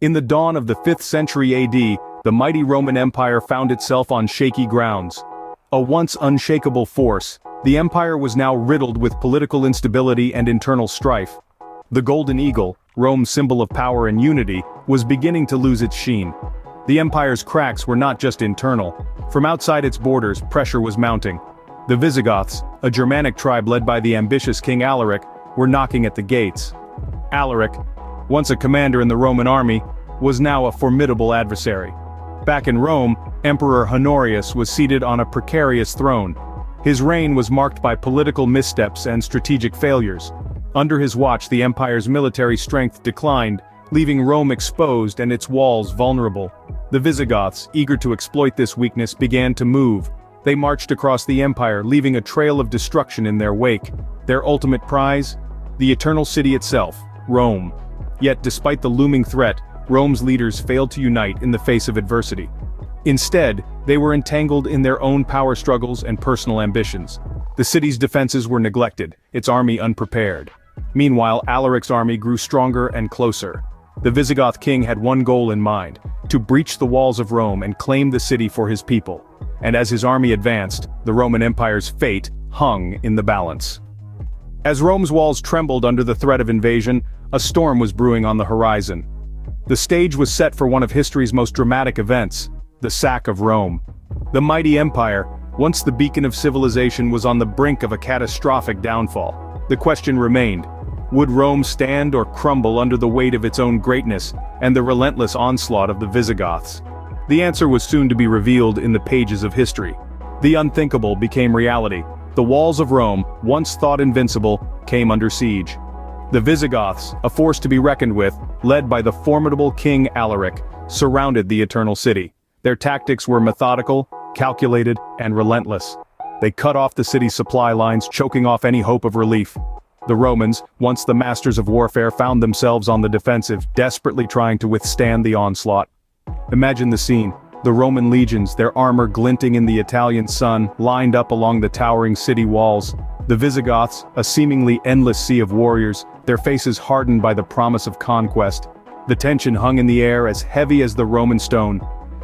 In the dawn of the 5th century AD, the mighty Roman Empire found itself on shaky grounds. A once unshakable force, the empire was now riddled with political instability and internal strife. The golden eagle, Rome's symbol of power and unity, was beginning to lose its sheen. The empire's cracks were not just internal. From outside its borders, pressure was mounting. The Visigoths, a Germanic tribe led by the ambitious King Alaric, were knocking at the gates. Alaric, once a commander in the Roman army, was now a formidable adversary. Back in Rome, Emperor Honorius was seated on a precarious throne. His reign was marked by political missteps and strategic failures. Under his watch, the empire's military strength declined, leaving Rome exposed and its walls vulnerable. The Visigoths, eager to exploit this weakness, began to move. They marched across the empire, leaving a trail of destruction in their wake. Their ultimate prize? The eternal city itself, Rome. Yet despite the looming threat, Rome's leaders failed to unite in the face of adversity. Instead, they were entangled in their own power struggles and personal ambitions. The city's defenses were neglected, its army unprepared. Meanwhile, Alaric's army grew stronger and closer. The Visigoth king had one goal in mind: to breach the walls of Rome and claim the city for his people. And as his army advanced, the Roman Empire's fate hung in the balance. As Rome's walls trembled under the threat of invasion, a storm was brewing on the horizon. The stage was set for one of history's most dramatic events: the sack of Rome. The mighty empire, once the beacon of civilization, was on the brink of a catastrophic downfall. The question remained: would Rome stand or crumble under the weight of its own greatness and the relentless onslaught of the Visigoths? The answer was soon to be revealed in the pages of history. The unthinkable became reality. The walls of Rome, once thought invincible, came under siege. The Visigoths, a force to be reckoned with, led by the formidable King Alaric, surrounded the Eternal City. Their tactics were methodical, calculated, and relentless. They cut off the city's supply lines, choking off any hope of relief. The Romans, once the masters of warfare, found themselves on the defensive, desperately trying to withstand the onslaught. Imagine the scene: the Roman legions, their armor glinting in the Italian sun, lined up along the towering city walls. The Visigoths, a seemingly endless sea of warriors, their faces hardened by the promise of conquest. The tension hung in the air, as heavy as the Roman stone.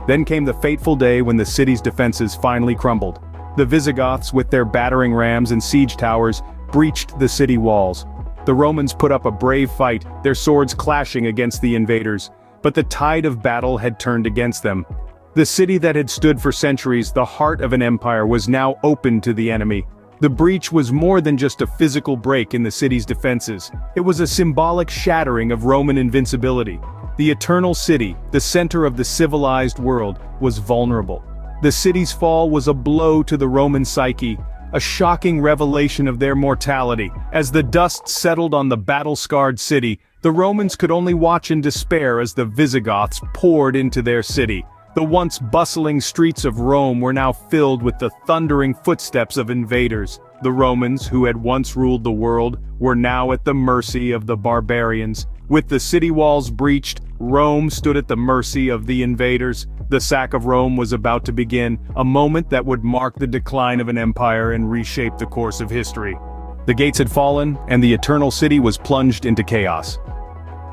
Then came the fateful day when the city's defenses finally crumbled. The Visigoths, with their battering rams and siege towers, breached the city walls. The Romans put up a brave fight, their swords clashing against the invaders. But the tide of battle had turned against them. The city that had stood for centuries, the heart of an empire, was now open to the enemy. The breach was more than just a physical break in the city's defenses. It was a symbolic shattering of Roman invincibility. The Eternal City, the center of the civilized world, was vulnerable. The city's fall was a blow to the Roman psyche, a shocking revelation of their mortality. As the dust settled on the battle-scarred city, the Romans could only watch in despair as the Visigoths poured into their city. The once bustling streets of Rome were now filled with the thundering footsteps of invaders. The Romans, who had once ruled the world, were now at the mercy of the barbarians. With the city walls breached, Rome stood at the mercy of the invaders. The sack of Rome was about to begin, a moment that would mark the decline of an empire and reshape the course of history. The gates had fallen, and the Eternal City was plunged into chaos.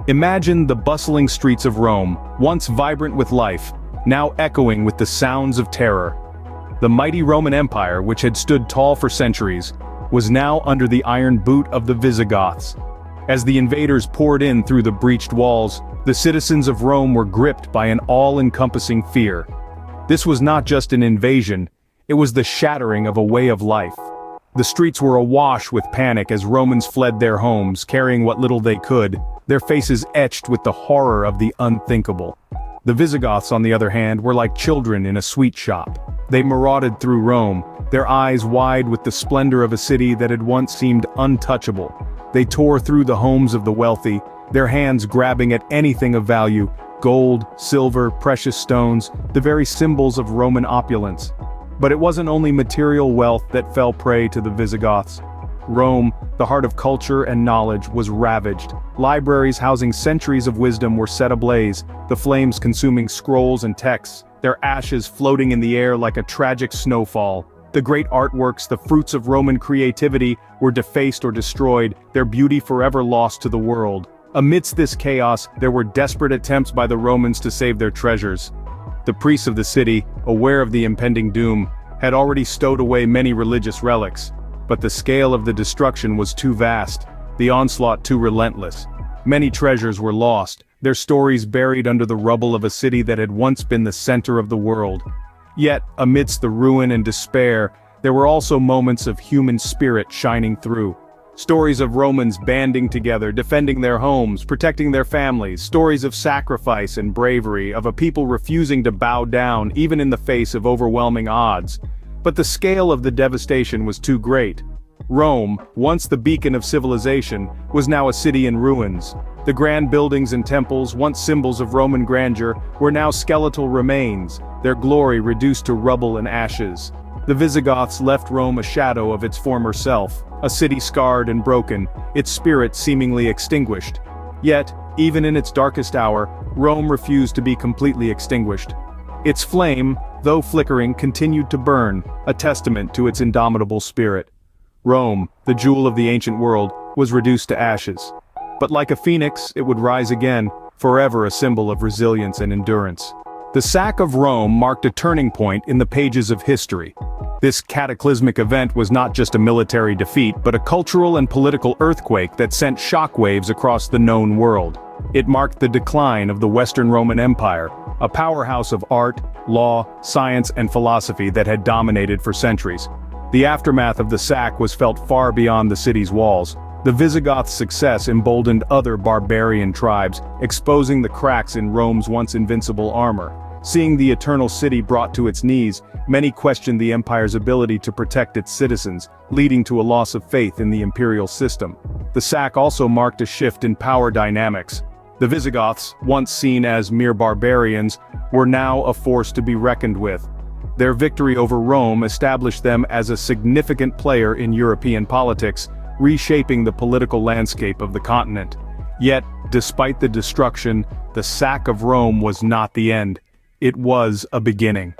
Imagine the bustling streets of Rome, once vibrant with life, now echoing with the sounds of terror. The mighty Roman Empire, which had stood tall for centuries, was now under the iron boot of the Visigoths. As the invaders poured in through the breached walls, the citizens of Rome were gripped by an all-encompassing fear. This was not just an invasion, it was the shattering of a way of life. The streets were awash with panic as Romans fled their homes, carrying what little they could, their faces etched with the horror of the unthinkable. The Visigoths, on the other hand, were like children in a sweet shop. They marauded through Rome, their eyes wide with the splendor of a city that had once seemed untouchable. They tore through the homes of the wealthy, their hands grabbing at anything of value: gold, silver, precious stones, the very symbols of Roman opulence. But it wasn't only material wealth that fell prey to the Visigoths. Rome, the heart of culture and knowledge, was ravaged. Libraries housing centuries of wisdom were set ablaze, the flames consuming scrolls and texts, their ashes floating in the air like a tragic snowfall. The great artworks, the fruits of Roman creativity, were defaced or destroyed, their beauty forever lost to the world. Amidst this chaos, there were desperate attempts by the Romans to save their treasures. The priests of the city, aware of the impending doom, had already stowed away many religious relics. But the scale of the destruction was too vast, the onslaught too relentless. Many treasures were lost, their stories buried under the rubble of a city that had once been the center of the world. Yet, amidst the ruin and despair, there were also moments of human spirit shining through. Stories of Romans banding together, defending their homes, protecting their families, stories of sacrifice and bravery, of a people refusing to bow down even in the face of overwhelming odds. But the scale of the devastation was too great. Rome, once the beacon of civilization, was now a city in ruins. The grand buildings and temples, once symbols of Roman grandeur, were now skeletal remains, their glory reduced to rubble and ashes. The Visigoths left Rome a shadow of its former self, a city scarred and broken, its spirit seemingly extinguished. Yet, even in its darkest hour, Rome refused to be completely extinguished. Its flame, though flickering, continued to burn, a testament to its indomitable spirit. Rome, the jewel of the ancient world, was reduced to ashes. But like a phoenix, it would rise again, forever a symbol of resilience and endurance. The sack of Rome marked a turning point in the pages of history. This cataclysmic event was not just a military defeat, but a cultural and political earthquake that sent shockwaves across the known world. It marked the decline of the Western Roman Empire, a powerhouse of art, law, science, and philosophy that had dominated for centuries. The aftermath of the sack was felt far beyond the city's walls. The Visigoths' success emboldened other barbarian tribes, exposing the cracks in Rome's once invincible armor. Seeing the eternal city brought to its knees, many questioned the empire's ability to protect its citizens, leading to a loss of faith in the imperial system. The sack also marked a shift in power dynamics. The Visigoths, once seen as mere barbarians, were now a force to be reckoned with. Their victory over Rome established them as a significant player in European politics, reshaping the political landscape of the continent. Yet, despite the destruction, the sack of Rome was not the end. It was a beginning.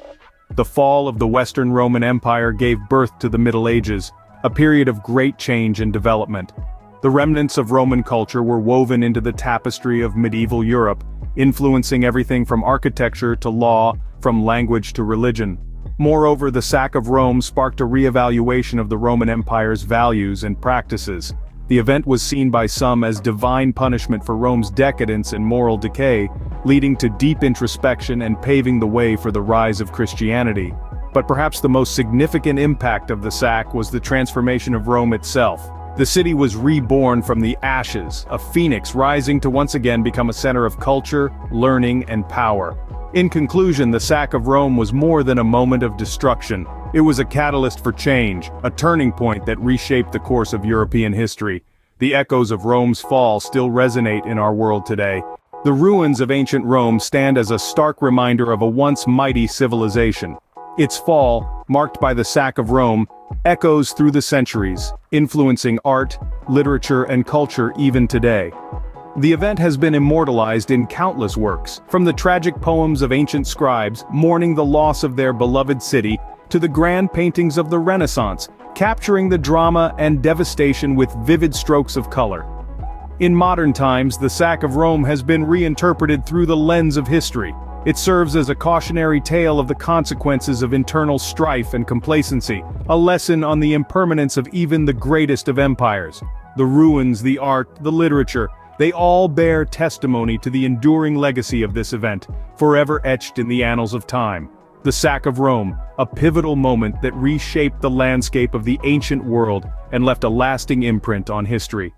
The fall of the Western Roman Empire gave birth to the Middle Ages, a period of great change and development. The remnants of Roman culture were woven into the tapestry of medieval Europe, influencing everything from architecture to law, from language to religion. Moreover, the sack of Rome sparked a re-evaluation of the Roman Empire's values and practices. The event was seen by some as divine punishment for Rome's decadence and moral decay, leading to deep introspection and paving the way for the rise of Christianity. But perhaps the most significant impact of the sack was the transformation of Rome itself. The city was reborn from the ashes, a phoenix rising to once again become a center of culture, learning, and power. In conclusion, the sack of Rome was more than a moment of destruction. It was a catalyst for change, a turning point that reshaped the course of European history. The echoes of Rome's fall still resonate in our world today. The ruins of ancient Rome stand as a stark reminder of a once mighty civilization. Its fall, marked by the sack of Rome, echoes through the centuries, influencing art, literature, and culture even today. The event has been immortalized in countless works, from the tragic poems of ancient scribes mourning the loss of their beloved city, to the grand paintings of the Renaissance, capturing the drama and devastation with vivid strokes of color. In modern times, the sack of Rome has been reinterpreted through the lens of history. It serves as a cautionary tale of the consequences of internal strife and complacency, a lesson on the impermanence of even the greatest of empires. The ruins, the art, the literature, they all bear testimony to the enduring legacy of this event, forever etched in the annals of time. The sack of Rome, a pivotal moment that reshaped the landscape of the ancient world and left a lasting imprint on history.